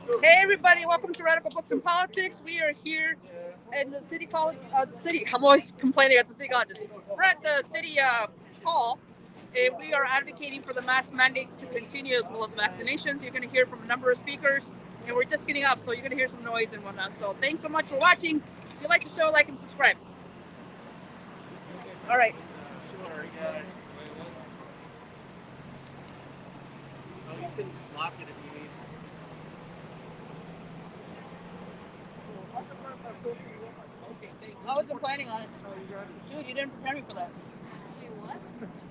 Hey everybody, welcome to Radical Books and Politics. We are here in the city college, I'm always complaining at the city colleges. We're at the city hall, and we are advocating for the mask mandates to continue as well as vaccinations. You're going to hear from a number of speakers, and we're just getting up, so you're going to hear some noise and whatnot. So thanks so much for watching. If you like the show, like and subscribe. All right. Sure, yeah. Oh, you can lock it if you need. Okay, thanks. I wasn't planning on it. Dude, you didn't prepare me for that.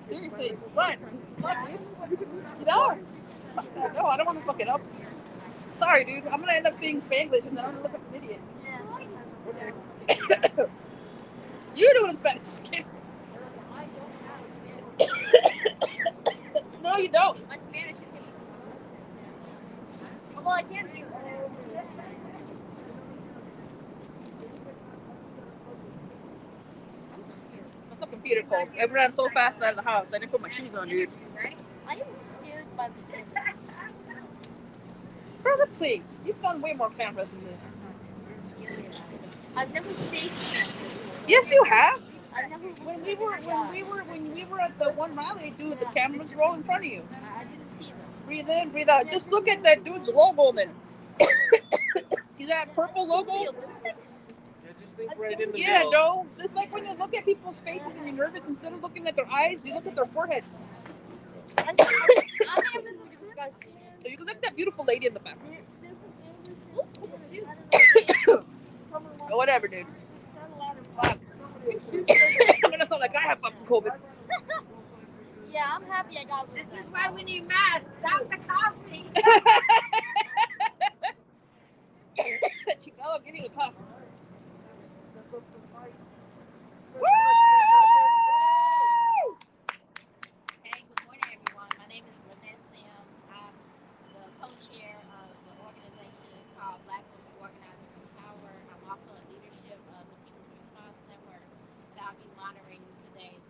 Seriously. What? What, dude? No. No, I don't want to fuck it up. Sorry, dude. I'm going to end up saying Spanglish and then I'm going to look like an idiot. You do it in Spanish. Just kidding. No, you don't. My Spanish is hitting. Although I can't do My computer cold. I ran so fast out of the house. I didn't put my shoes on, dude. right? I am scared by the Brother, please. You've done way more cameras than this. I've never seen Yes, you have. I've never When we were at the one rally, dude, the cameras roll in front of you. I didn't see them. Breathe in, breathe out. Just look at that dude's logo then. See that purple The logo? Olympics? Yeah, just think right in the Yeah, middle. no. It's like when you look at people's faces and you're nervous, instead of looking at their eyes, you look at their forehead. I haven't looked at this guy's So you can look at that beautiful lady in the back. Or whatever, dude. Fuck. I'm gonna sound like I have fucking COVID. Yeah, I'm happy I got this. This is why we need masks. Stop the coughing. Chicano getting a cough. Hey, good morning, everyone. My name is Lynette Sims. I'm the co-chair of the organization called Black Women Organizing for Power. I'm also in leadership of the People's Response Network that I'll be monitoring today's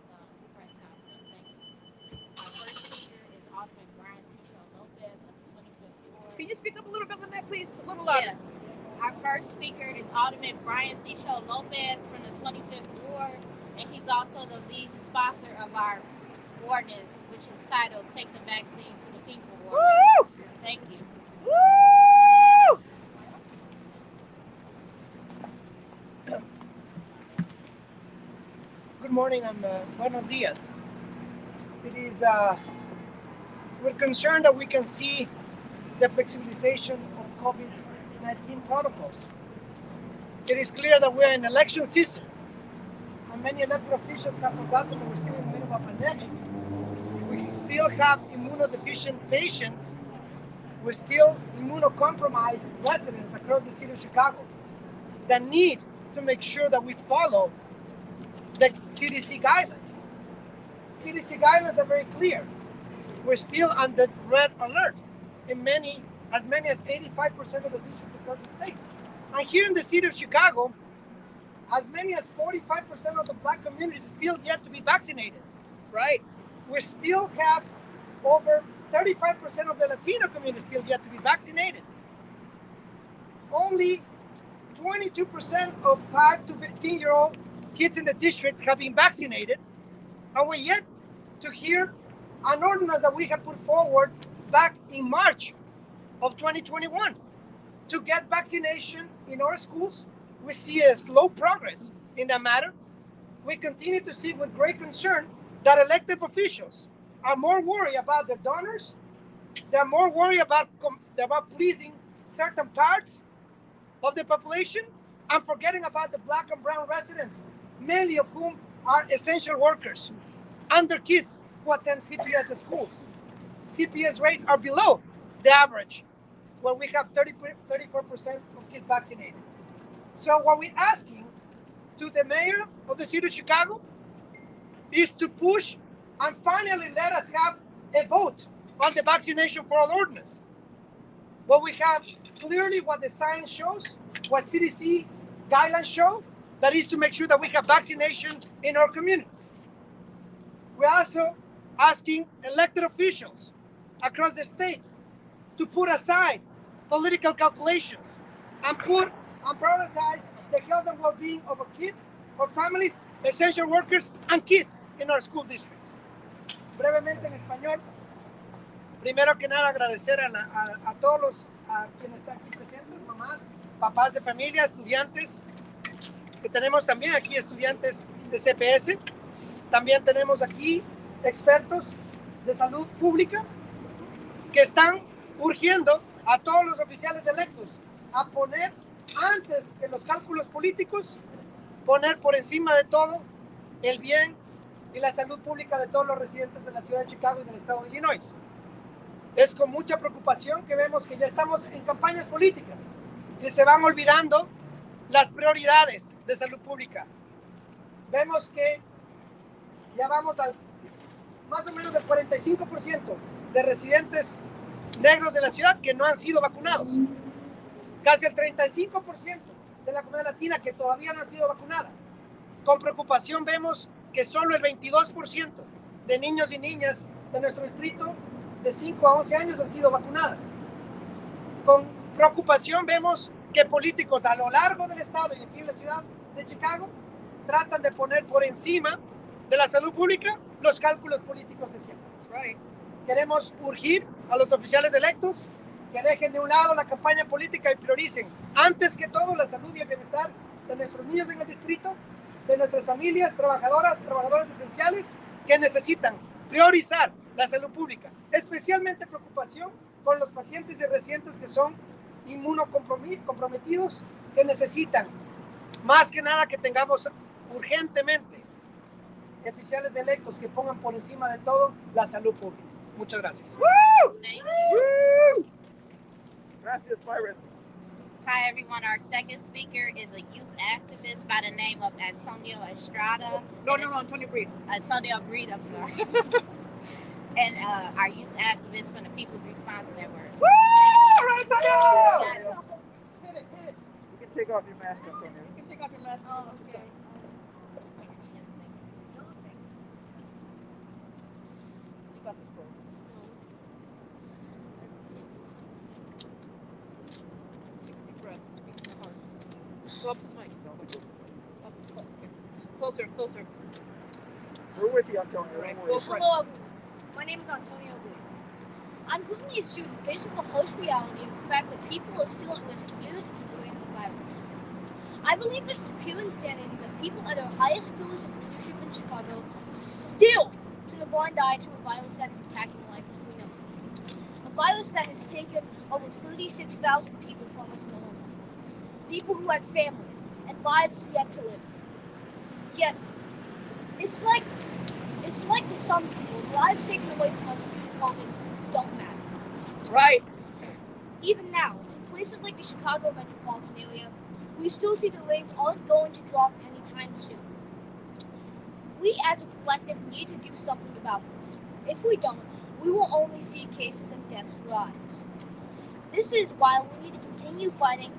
press conference. Thank you. Our first speaker is Alderman Brian Ciccio Lopez of the 25th Ward. Can you speak up a little bit on that, please? A little louder. Yeah. Our first speaker is Alderman Brian Ciccio Lopez from the 25th Ward, and he's also the lead sponsor of our ordinance, which is titled "Take the Vaccine to the People." Woo! Thank you. Woo! Good morning and buenos dias. It is, we're concerned that we can see the flexibilization of COVID-19 protocols. It is clear that we're in election season, and many elected officials have forgotten that we're still in the middle of a pandemic. We still have immunodeficient patients. We're still immunocompromised residents across the city of Chicago that need to make sure that we follow the CDC guidelines. CDC guidelines are very clear. We're still on the red alert in as many as 85% of the districts across the state. And here in the city of Chicago, as many as 45% of the Black community is still yet to be vaccinated. Right. We still have over 35% of the Latino community still yet to be vaccinated. Only 22% of 5 to 15-year-old kids in the district have been vaccinated, and we're yet to hear an ordinance that we have put forward back in March of 2021 to get vaccination in our schools. We see a slow progress in that matter. We continue to see with great concern that elected officials are more worried about their donors. They're more worried about pleasing certain parts of the population and forgetting about the Black and brown residents, many of whom are essential workers and their kids who attend CPS schools. CPS rates are below the average, where we have 34% of kids vaccinated. So what we're asking to the mayor of the city of Chicago is to push and finally let us have a vote on the vaccination for all ordinance. What we have clearly what the science shows, what CDC guidelines show, that is to make sure that we have vaccination in our communities. We're also asking elected officials across the state to put aside political calculations and prioritize the health and well-being of our kids, our families, essential workers, and kids in our school districts. Brevemente en español, primero que nada agradecer a todos los quienes están aquí presentes, mamás, papás de familia, estudiantes, que tenemos también aquí estudiantes de CPS, también tenemos aquí expertos de salud pública que están urgiendo a todos los oficiales electos a poner, antes que los cálculos políticos, poner por encima de todo el bien y la salud pública de todos los residentes de la ciudad de Chicago y del estado de Illinois. Es con mucha preocupación que vemos que ya estamos en campañas políticas y se van olvidando las prioridades de salud pública. Vemos que ya vamos al más o menos del 45% de residentes negros de la ciudad que no han sido vacunados. Casi el 35% de la comunidad latina que todavía no ha sido vacunada. Con preocupación vemos que solo el 22% de niños y niñas de nuestro distrito de 5 a 11 años han sido vacunadas. Con preocupación vemos que políticos a lo largo del estado y aquí en la ciudad de Chicago tratan de poner por encima de la salud pública los cálculos políticos de siempre. Right. Queremos urgir a los oficiales electos que dejen de un lado la campaña política y prioricen antes que todo la salud y el bienestar de nuestros niños en el distrito, de nuestras familias, trabajadores esenciales que necesitan priorizar la salud pública. Especialmente preocupación con los pacientes y residentes que son inmunocomprometidos, que necesitan más que nada que tengamos urgentemente oficiales electos que pongan por encima de todo la salud pública. Muchas gracias. Thank you. Woo! Gracias, Byron. Hi, everyone. Our second speaker is a youth activist by the name of Antonio Estrada. No, Antonio Breed. Antonio Breed, I'm sorry. And our youth activist from the People's Response Network. Woo! All right, Antonio! Hit it. You can take off your mask, Antonio. You can take off your mask. Oh, okay. You got this, bro. Deep breath. Speak from the heart. Go up to the mic. Closer. We're with you, Antonio. Right. Don't Go worry. for it. Hello, everyone. My name is Antonio Gui. I'm currently a student facing the harsh reality of the fact that people are still at risk years into the reign of the virus. I believe this is pure insanity that people at our highest pillars of leadership in Chicago still turn a blind eye to a virus that is attacking life as we know it. A virus that has taken over 36,000 people from us in the home. People who had families and lives yet to live. Yet, it's like to some people, lives taken away from us due to COVID don't matter. Right. Even now, in places like the Chicago metropolitan area, we still see the rates aren't going to drop anytime soon. We as a collective need to do something about this. If we don't, we will only see cases and deaths rise. This is why we need to continue fighting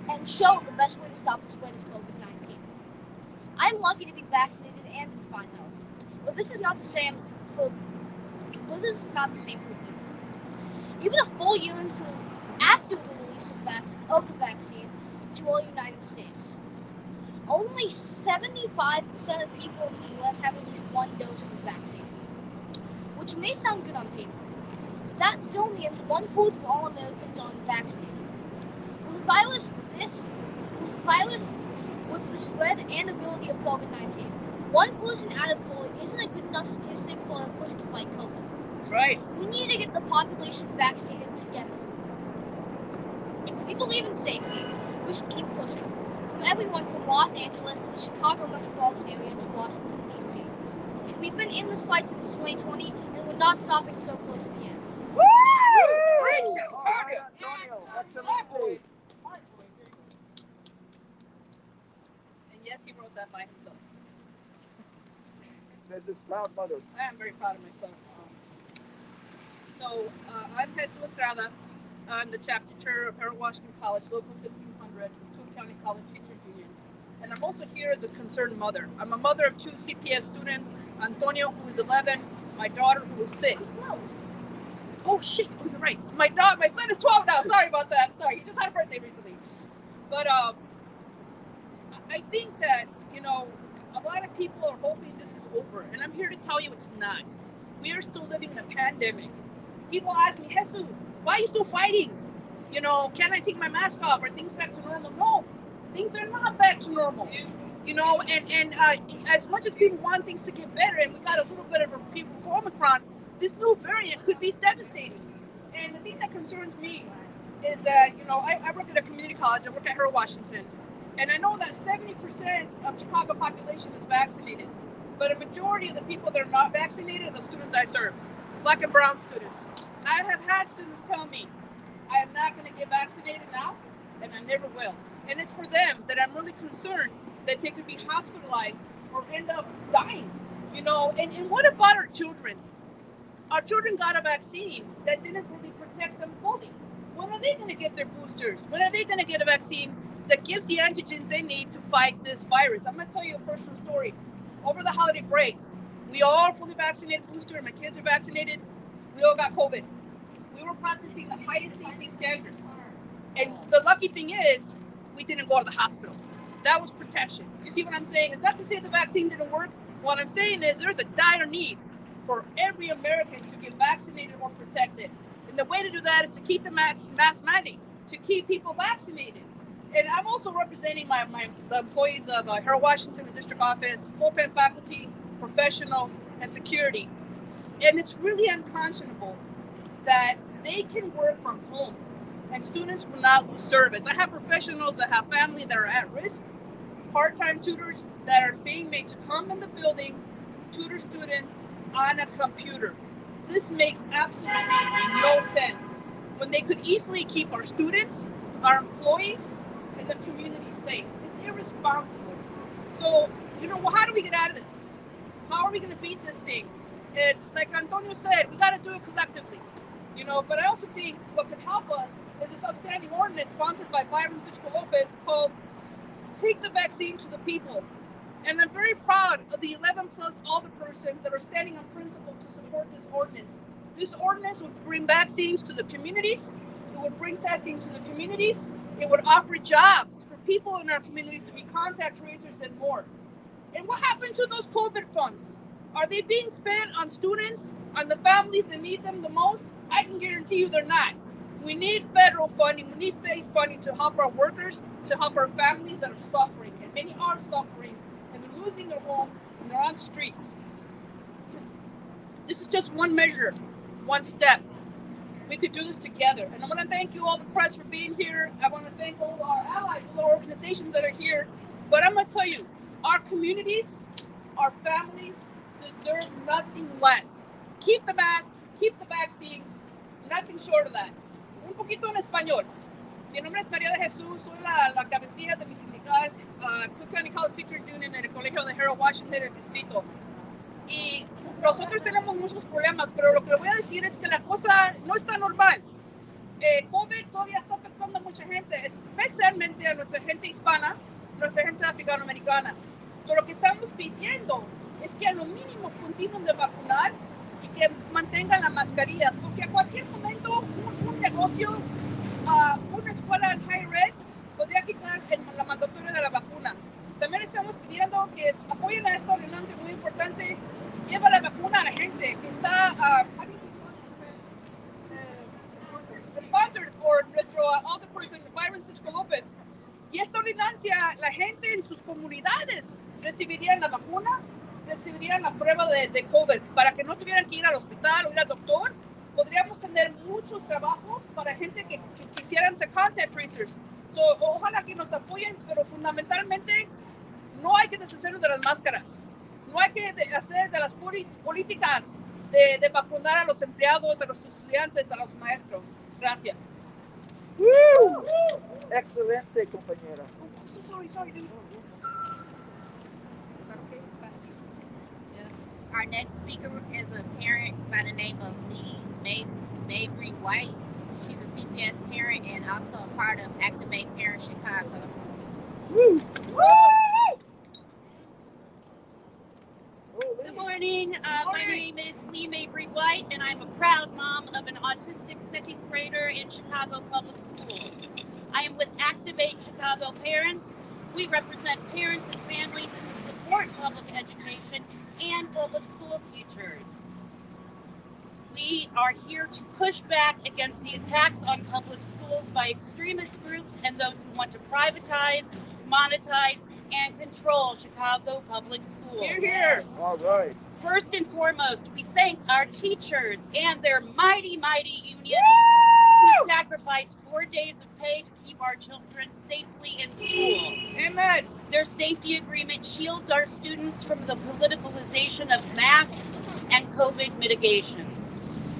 and show the best way to stop the spread of COVID-19. I'm lucky to be vaccinated and in fine health, but this is not the same for people. Even a full year after the release of the vaccine to all United States, only 75% of people in the U.S. have at least one dose of the vaccine, which may sound good on paper. That still means 1/4 of all Americans aren't vaccinated. With the spread and ability of COVID-19, 1 person out of 4 isn't a good enough statistic for a push to fight COVID. Right. We need to get the population vaccinated together. If we believe in safety, we should keep pushing. From everyone from Los Angeles, the Chicago metropolitan area, to Washington, D.C. We've been in this fight since 2020, and we're not stopping so close to the end. Woo! Preach, All right, Antonio. Antonio. Excelente. And yes, he wrote that by himself. Says his proud mother. I am very proud of myself. I'm Jesus Estrada. I'm the chapter chair of Harold Washington College, Local 1600, Cook County College Teachers Union. And I'm also here as a concerned mother. I'm a mother of 2 CPS students, Antonio, who is 11, my daughter, who is 6. Oh shit! Oh, you're right. My son is 12 now. Sorry about that. Sorry, he just had a birthday recently. But I think that a lot of people are hoping this is over, and I'm here to tell you it's not. We are still living in a pandemic. People ask me, Jesus, why are you still fighting? Can I take my mask off? Are things back to normal? No, things are not back to normal. And as much as people want things to get better, and we got a little bit of a people for Omicron, this new variant could be devastating. And the thing that concerns me is that, I work at a community college. I work at Harold Washington. And I know that 70% of Chicago population is vaccinated. But a majority of the people that are not vaccinated are the students I serve, Black and brown students. I have had students tell me, I am not going to get vaccinated now, and I never will. And it's for them that I'm really concerned that they could be hospitalized or end up dying. And what about our children? Our children got a vaccine that didn't really protect them fully. When are they going to get their boosters? When are they going to get a vaccine that gives the antigens they need to fight this virus? I'm going to tell you a personal story. Over the holiday break, we all fully vaccinated booster, and my kids are vaccinated. We all got COVID. We were practicing the highest safety standards. And the lucky thing is, we didn't go to the hospital. That was protection. You see what I'm saying? It's not to say the vaccine didn't work. What I'm saying is there's a dire need for every American to get vaccinated or protected. And the way to do that is to keep the mask mandate, to keep people vaccinated. And I'm also representing the employees of Harold Washington District Office, full-time faculty, professionals, and security. And it's really unconscionable that they can work from home and students will not lose service. I have professionals that have family that are at risk, part-time tutors that are being made to come in the building, tutor students on a computer. This makes absolutely no sense when they could easily keep our students, our employees, and the community safe. It's irresponsible. So, how do we get out of this? How are we going to beat this thing? And like Antonio said, we got to do it collectively. But I also think what could help us is this outstanding ordinance sponsored by Byron Zichko Lopez called Take the Vaccine to the People. And I'm very proud of the 11 plus alderpersons that are standing on principle to support this ordinance. This ordinance would bring vaccines to the communities. It would bring testing to the communities. It would offer jobs for people in our communities to be contact tracers and more. And what happened to those COVID funds? Are they being spent on students, on the families that need them the most? I can guarantee you they're not. We need federal funding. We need state funding to help our workers, to help our families that are suffering. And many are suffering, and they're losing their homes, and they're on the streets. This is just one measure, one step. We could do this together. And I want to thank you all, the press, for being here. I want to thank all our allies, all our organizations that are here. But I'm going to tell you, our communities, our families deserve nothing less. Keep the masks, keep the vaccines, nothing short of that. Un poquito en español. Mi nombre es María de Jesús, soy la cabecilla de mi sindical, Cook County College Teachers Union en el colegio de Harold Washington, el distrito. Y nosotros tenemos muchos problemas, pero lo que le voy a decir es que la cosa no está normal. COVID todavía está afectando a mucha gente, especialmente a nuestra gente hispana, nuestra gente africanoamericana. Pero lo que estamos pidiendo es que a lo mínimo continúen de vacunar y que mantengan las mascarillas, porque a cualquier momento un negocio, una escuela en higher ed podría quitar la mandatoria de la vacuna. También estamos pidiendo que apoyen a esta ordenanza muy importante. Lleva la vacuna a la gente que está sponsored por nuestro alderperson Byron Zichko Lopez. Y esta ordenancia, la gente en sus comunidades recibirían la vacuna, recibirían la prueba de COVID para que no tuvieran que ir al hospital o ir al doctor. Podríamos tener muchos trabajos para gente que quisieran ser contact tracers. So, ojalá que nos apoyen, pero fundamentalmente no hay que deshacernos de las máscaras. No hay que hacer de las políticas de vacunar a los empleados, a los estudiantes, a los maestros. Gracias. Excelente, compañera. Oh, sorry, dude. Is that okay? It's back. Yeah. Our next speaker is a parent by the name of Lee Mabry White. She's a CPS parent and also a part of Activate Parents Chicago. Good morning. morning. My name is Lee Mabry White, and I'm a proud mom of an autistic second grader in Chicago Public Schools. I am with Activate Chicago Parents. We represent parents and families who support public education and public school teachers. We are here to push back against the attacks on public schools by extremist groups and those who want to privatize, monetize, and control Chicago public schools. Here, here. All right. First and foremost, we thank our teachers and their mighty, mighty union who sacrificed 4 days of pay to keep our children safely in school. Amen. Their safety agreement shields our students from the politicalization of masks and COVID mitigations.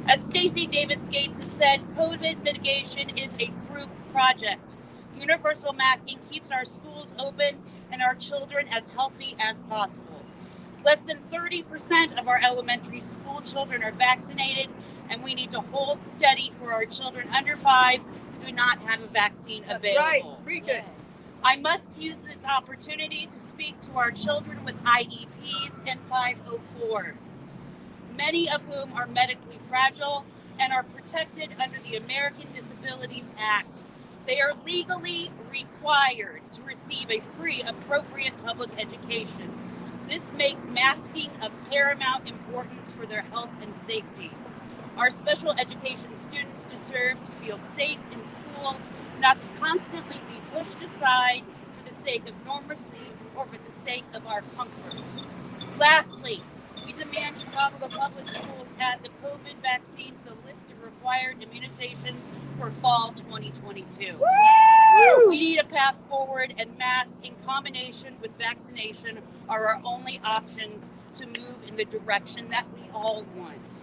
As Stacey Davis Gates has said, COVID mitigation is a group project. Universal masking keeps our schools open and our children as healthy as possible. Less than 30% of our elementary school children are vaccinated, and we need to hold steady for our children under 5 who do not have a vaccine That's available. right. Preach it. I must use this opportunity to speak to our children with IEPs and 504s, many of whom are medically fragile and are protected under the American Disabilities Act. They are legally required to receive a free, appropriate public education. This makes masking of paramount importance for their health and safety. Our special education students deserve to feel safe in school, not to constantly be pushed aside for the sake of normalcy or for the sake of our comfort. Lastly, we demand Chicago Public Schools add the COVID vaccine to the list of required immunizations for fall 2022. Woo! We need a path forward, and masks in combination with vaccination are our only options to move in the direction that we all want.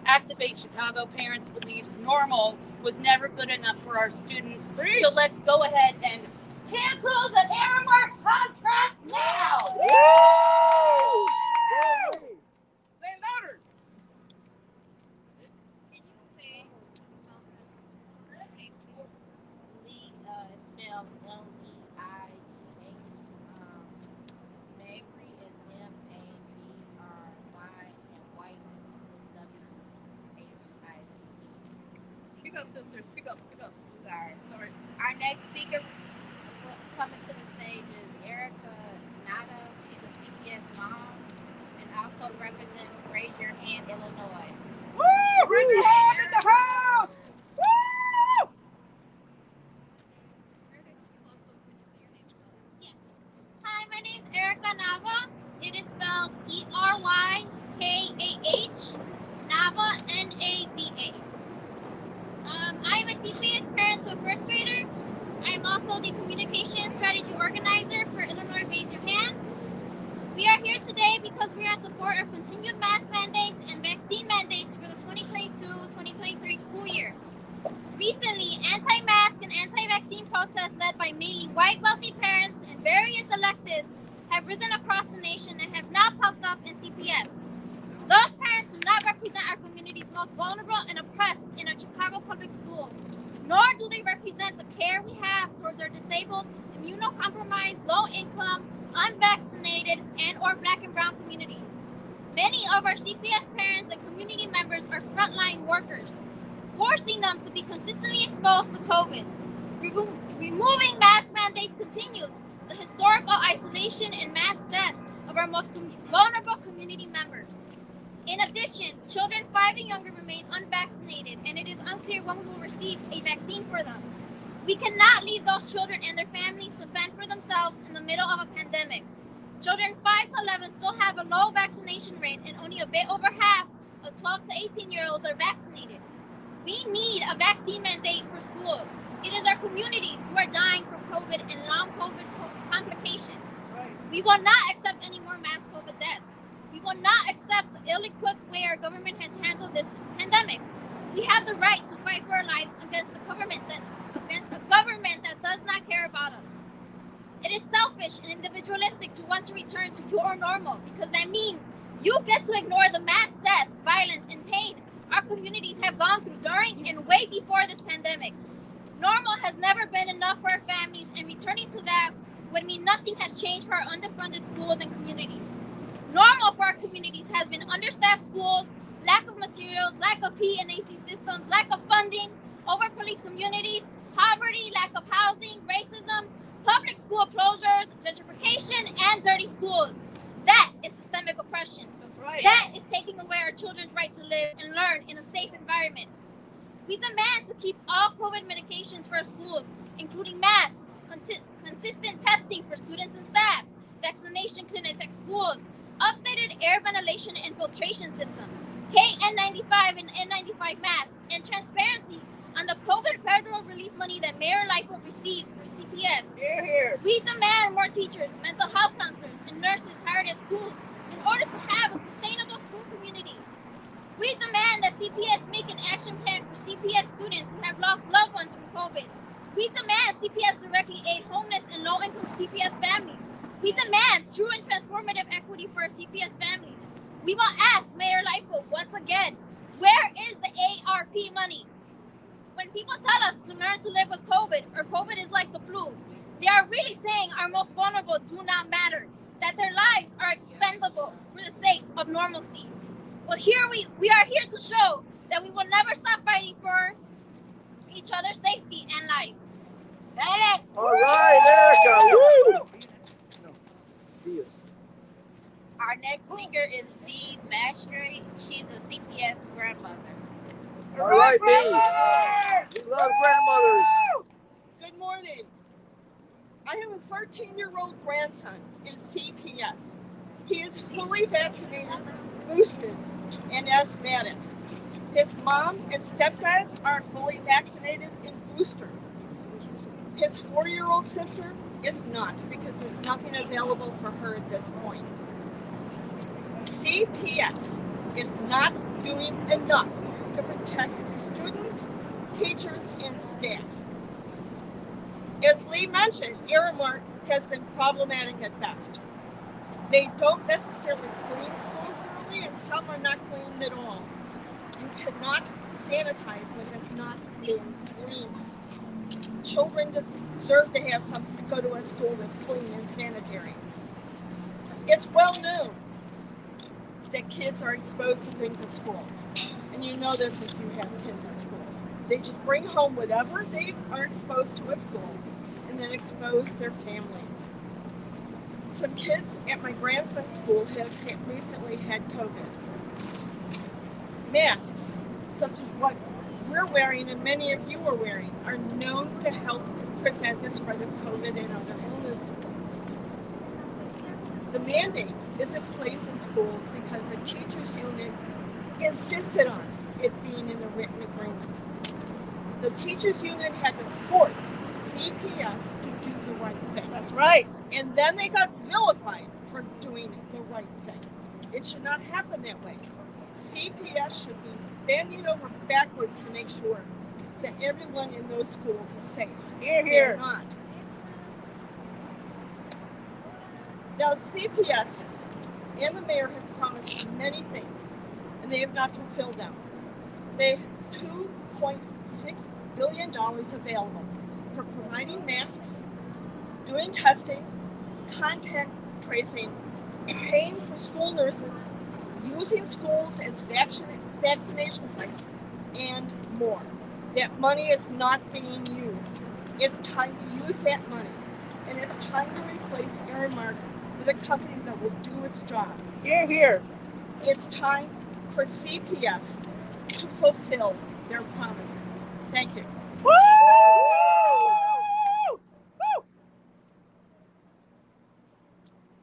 Activate Chicago Parents believes normal was never good enough for our students, so let's go ahead and cancel the Aramark contract now! Woo! Say it louder. Lee is spelled L-E-I-G-H. Mabry is M-A-B-R-Y, and White is W-H-I-T-E. Speak up, sister. Speak up. Speak up. Sorry. Sorry. Our next speaker coming to the stage is Erica Nato. She's a CPS mom and also represents Raise Your Hand, Illinois. Woo! Raise your hand in the house. Woo! Yes. Hi, my name is Erica Nava. It is spelled E-R-Y-K-A-H. Nava, N-A-V-A. I am a CPS parent to a first grader. I am also the communication strategy organizer for Illinois Raise Your Hand. We are here today because we are in support of continued mask mandates and vaccine mandates for the 2022-2023 school year. Recently, anti-mask and anti-vaccine protests led by mainly white wealthy parents and various electeds have risen across the nation and have now popped up in CPS. Those parents do not represent our community's most vulnerable and oppressed in our Chicago public schools, nor do they represent the care we have towards our disabled, immunocompromised, low-income, unvaccinated, and or Black and brown communities. Many of our CPS parents and community members are frontline workers, forcing them to be consistently exposed to COVID. Removing mask mandates continues the historical isolation and mass death of our most vulnerable community members. In addition, children 5 and younger remain unvaccinated, and it is unclear when we will receive a vaccine for them. We cannot leave those children and their families to fend for themselves in the middle of a pandemic. Children 5 to 11 still have a low vaccination rate, and only a bit over half of 12 to 18-year-olds are vaccinated. We need a vaccine mandate for schools. It is our communities who are dying from COVID and long COVID complications. We will not accept any more mass COVID deaths. We will not accept the ill-equipped way our government has handled this pandemic. We have the right to fight for our lives against a government that does not care about us. It is selfish and individualistic to want to return to your normal, because that means you get to ignore the mass death, violence, and pain our communities have gone through during and way before this pandemic. Normal has never been enough for our families, and returning to that would mean nothing has changed for our underfunded schools and communities. Normal for our community communities has been understaffed schools, lack of materials, lack of P and AC systems, lack of funding, over-policed communities, poverty, lack of housing, racism, public school closures, gentrification, and dirty schools. That is systemic oppression. That's right. That is taking away our children's right to live and learn in a safe environment. We demand to keep all COVID medications for our schools, including masks, consistent testing for students and staff, vaccination clinics at schools, updated air ventilation and filtration systems, KN95 and N95 masks, and transparency on the COVID federal relief money that Mayor Lightfoot received for CPS. Here, here. We demand more teachers, mental health counselors, and nurses hired at schools in order to have a sustainable school community. We demand that CPS make an action plan for CPS students who have lost loved ones from COVID. We demand CPS directly aid homeless and low-income CPS families. We demand true and transformative equity for our CPS families. We will ask Mayor Lightfoot once again, where is the ARP money? When people tell us to learn to live with COVID, or COVID is like the flu, they are really saying our most vulnerable do not matter, that their lives are expendable for the sake of normalcy. Well, here we are here to show that we will never stop fighting for each other's safety and lives. Hey! All right, Erica. Woo! Our next speaker is Bee Mastry. She's a CPS grandmother. All right, B. We love grandmothers. Good morning. I have a 13-year-old grandson in CPS. He is fully vaccinated, boosted, and asthmatic. His mom and stepdad are fully vaccinated and boosted. His 4-year-old sister is not, because there's nothing available for her at this point. CPS is not doing enough to protect students, teachers, and staff. As Lee mentioned, Aramark has been problematic at best. They don't necessarily clean schools thoroughly, and some are not cleaned at all. You cannot sanitize when it's not being cleaned. Children deserve to have something to go to a school that's clean and sanitary. It's well known that kids are exposed to things at school. And you know this if you have kids at school. They just bring home whatever they are exposed to at school and then expose their families. Some kids at my grandson's school have recently had COVID. Masks, such as what we're wearing and many of you are wearing, are known to help prevent the spread of COVID and other illnesses. The mandate is in place in schools because the teachers union insisted on it being in a written agreement. The teachers union had to force CPS to do the right thing. That's right. And then they got vilified for doing the right thing. It should not happen that way. CPS should be bending over backwards to make sure that everyone in those schools is safe. Here, They're here. not. Now, CPS and the mayor have promised many things, and they have not fulfilled them. They have $2.6 billion available for providing masks, doing testing, contact tracing, paying for school nurses, using schools as vaccination sites, and more. That money is not being used. It's time to use that money, and it's time to replace Aramark with a company that will do its job. Here, here. It's time for CPS to fulfill their promises. Thank you. Woo!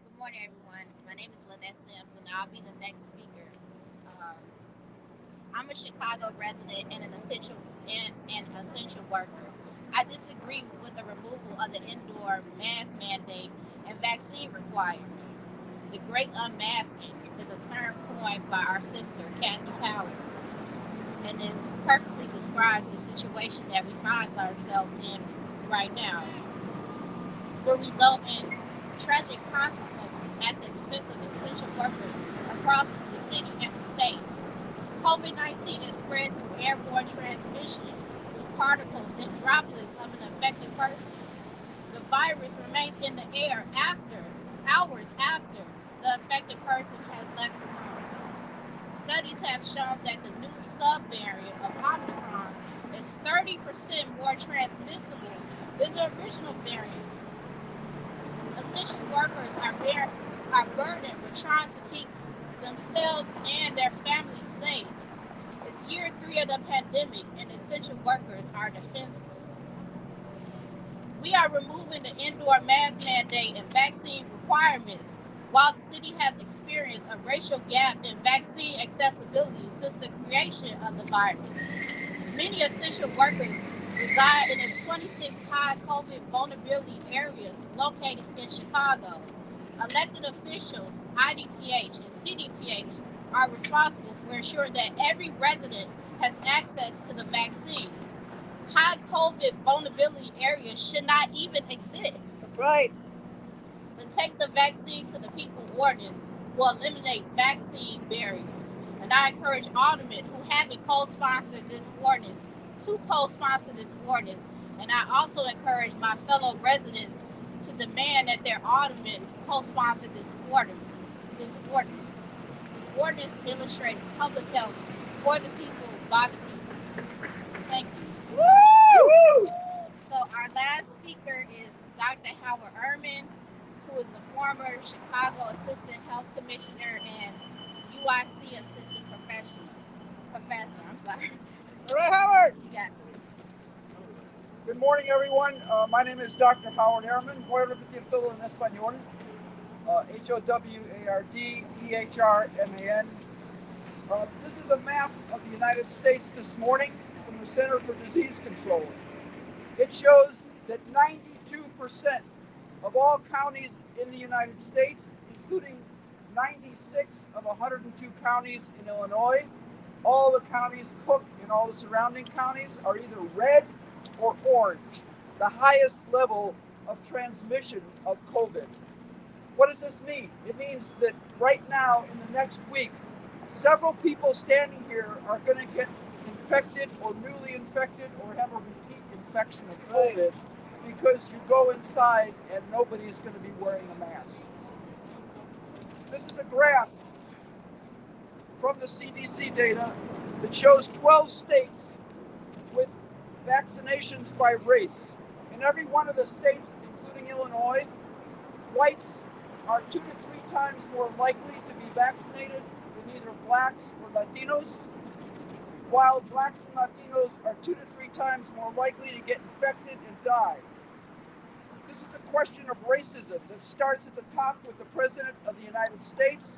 Good morning, everyone. My name is Lynette Sims, and I'll be the next speaker. I'm a Chicago resident and an essential worker. I disagree with the removal of the indoor mask mandate and vaccine requirements. The Great Unmasking is a term coined by our sister, Candy Powers, and is perfectly describes the situation that we find ourselves in right now. Will result in tragic consequences at the expense of essential workers across the city and the state. COVID-19 is spread through airborne transmission through particles and droplets of an affected person. The virus remains in the air hours after the affected person has left the room. Studies have shown that the new subvariant of Omicron is 30% more transmissible than the original variant. Essential workers are burdened with trying to keep themselves and their families safe. It's year 3 of the pandemic, and essential workers are defenseless. We are removing the indoor mask mandate and vaccine requirements while the city has experienced a racial gap in vaccine accessibility since the creation of the virus. Many essential workers reside in the 26 high COVID vulnerability areas located in Chicago. Elected officials, IDPH and CDPH, are responsible for ensuring that every resident has access to the vaccine. High COVID vulnerability areas should not even exist. That's right. The Take the Vaccine to the People ordinance will eliminate vaccine barriers. And I encourage aldermen who haven't co-sponsored this ordinance to co-sponsor this ordinance. And I also encourage my fellow residents to demand that their aldermen co-sponsor this ordinance. This ordinance illustrates public health for the people, by the people. Thank you. Woo! So our last speaker is Dr. Howard Ehrman, who is the former Chicago Assistant Health Commissioner and UIC Assistant Professor. I'm sorry. All right, Howard. You got it. Good morning, everyone. My name is Dr. Howard Ehrman. Voy a repetir todo en español. Howard-Ehrman. This is a map of the United States this morning from the Center for Disease Control. It shows that 92% of all counties in the United States, including 96 of 102 counties in Illinois, all the counties, Cook and all the surrounding counties, are either red or orange, the highest level of transmission of COVID. What does this mean? It means that right now, in the next week, several people standing here are going to get infected or newly infected or have a repeat infection of COVID because you go inside and nobody's going to be wearing a mask. This is a graph from the CDC data that shows 12 states with vaccinations by race. In every one of the states, including Illinois, whites are 2 to 3 times more likely to be vaccinated than either blacks or Latinos, while blacks and Latinos are 2 to 3 times more likely to get infected and die. This is a question of racism that starts at the top with the President of the United States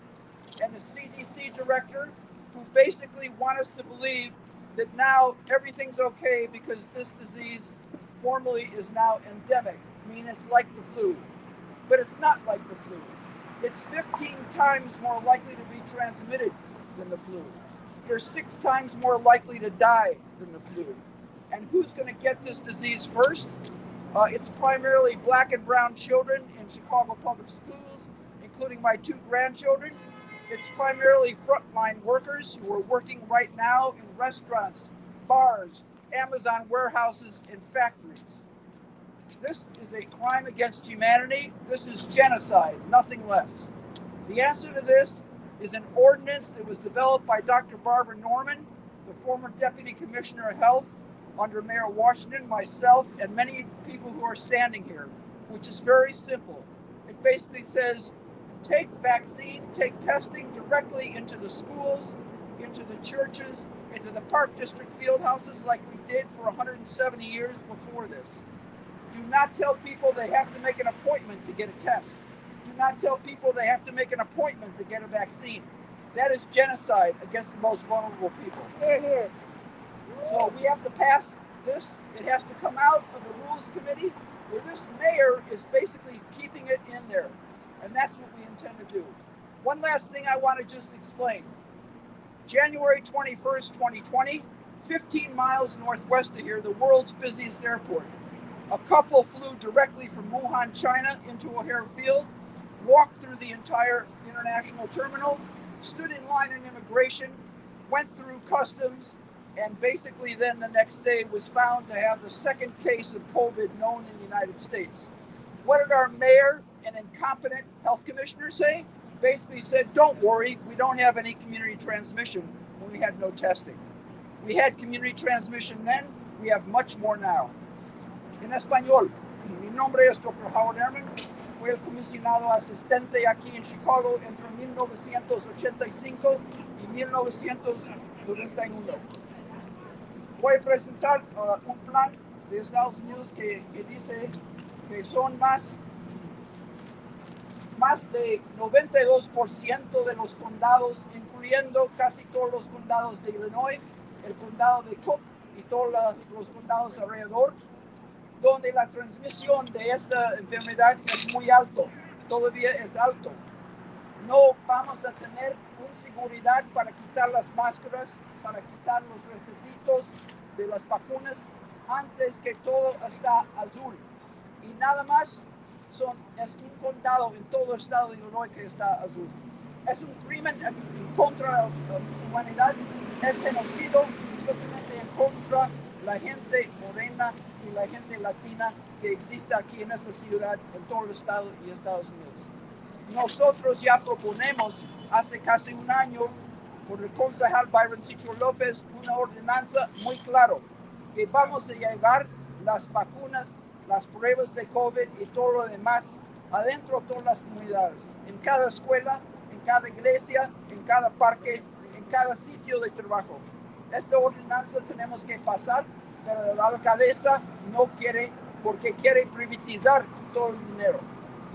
and the CDC director, who basically want us to believe that now everything's okay because this disease formally is now endemic. I mean, it's like the flu, but it's not like the flu. It's 15 times more likely to be transmitted than the flu. You're 6 times more likely to die than the flu. And who's going to get this disease first? It's primarily black and brown children in Chicago public schools, including my 2 grandchildren. It's primarily frontline workers who are working right now in restaurants, bars, Amazon warehouses, and factories. This is a crime against humanity. This is genocide, nothing less. The answer to this is an ordinance that was developed by Dr. Barbara Norman, the former Deputy Commissioner of Health, under Mayor Washington, myself, and many people who are standing here, which is very simple. It basically says, take vaccine, take testing directly into the schools, into the churches, into the Park District field houses like we did for 170 years before this. Do not tell people they have to make an appointment to get a test. Do not tell people they have to make an appointment to get a vaccine. That is genocide against the most vulnerable people. Here, here. So we have to pass this. It has to come out of the Rules Committee, where this mayor is basically keeping it in there. And that's what we intend to do. One last thing I want to just explain. January 21st, 2020, 15 miles northwest of here, the world's busiest airport. A couple flew directly from Wuhan, China into O'Hare Field, walked through the entire international terminal, stood in line in immigration, went through customs, and basically then the next day was found to have the second case of COVID known in the United States. What did our mayor and incompetent health commissioner say? basically said, don't worry, we don't have any community transmission when we had no testing. We had community transmission then, we have much more now. En español, mi nombre es Dr. Howard Ehrman, fui el comisionado asistente aquí en Chicago entre 1985 y 1991. Voy a presentar un plan de Estados Unidos que dice que son más de 92% de los condados, incluyendo casi todos los condados de Illinois, el condado de Cook y todos los condados alrededor, donde la transmisión de esta enfermedad es muy alto, todavía es alto. No vamos a tener una seguridad para quitar las máscaras, para quitar los requisitos de las vacunas antes que todo está azul. Y nada más es un condado en todo el estado de Illinois que está azul. Es un crimen contra la humanidad, es genocidio, especialmente en contra de la gente morena y la gente latina que existe aquí en esta ciudad, en todo el estado y Estados Unidos. Nosotros ya proponemos hace casi un año por el concejal Byron Citro López una ordenanza muy clara que vamos a llevar las vacunas, las pruebas de COVID y todo lo demás adentro de todas las comunidades, en cada escuela, en cada iglesia, en cada parque, en cada sitio de trabajo. Esta ordenanza tenemos que pasar, pero la alcaldesa no quiere porque quiere privatizar todo el dinero.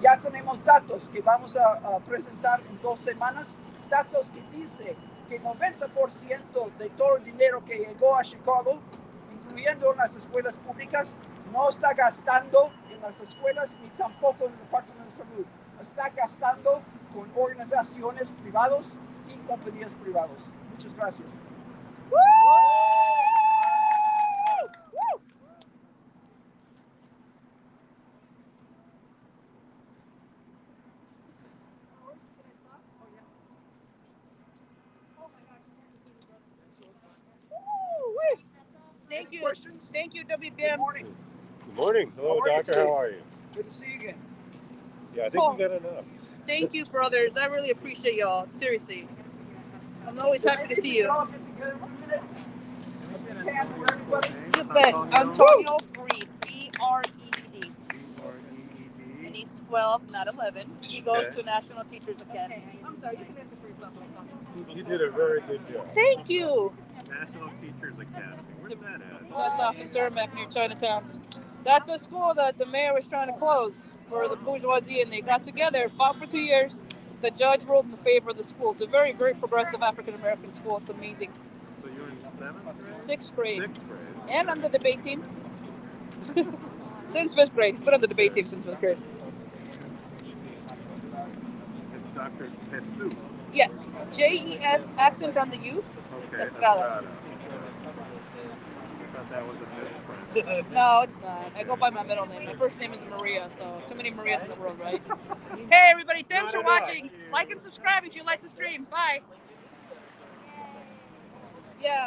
Ya tenemos datos que vamos a presentar en 2 semanas, datos que dice que 90% de todo el dinero que llegó a Chicago, incluyendo en las escuelas públicas, no está gastando en las escuelas ni tampoco en el Departamento de Salud. Está gastando con organizaciones privadas y compañías privadas. Muchas gracias. Thank you. Questions? Thank you, Good WBM. morning. Good morning. Hello, How are you doctor. today? How are you? Good to see you again. Yeah, I think Cool. we got enough. Thank you, brothers. I really appreciate y'all. Seriously. I'm always happy to see you. Can for everybody? You bet. Antonio Breed. B-R-E-E-D. And he's 12, not 11. He goes Okay. to National Teachers Academy. I'm sorry, you can answer for yourself. I'm sorry. You did a very good job. Thank you. National Teachers Academy. Where's that at? That's off in Cermak near Chinatown. That's a school that the mayor was trying to close for the bourgeoisie, and they got together, fought for 2 years. The judge ruled in favor of the school. It's a very, very progressive African-American school. It's amazing. So you're in 7th grade? 6th grade. 6th grade. And on the debate team. Since 5th grade. He's been on the debate team since 5th grade. It's Dr. Jesus. Yes. Jes, accent on the U. Okay. Estrada. Estrada. I thought that was a misprint. No, it's not. I go by my middle name. My first name is Maria, so too many Marias in the world, right? Hey, everybody. Thanks for watching. Like and subscribe if you like the stream. Bye. Yeah.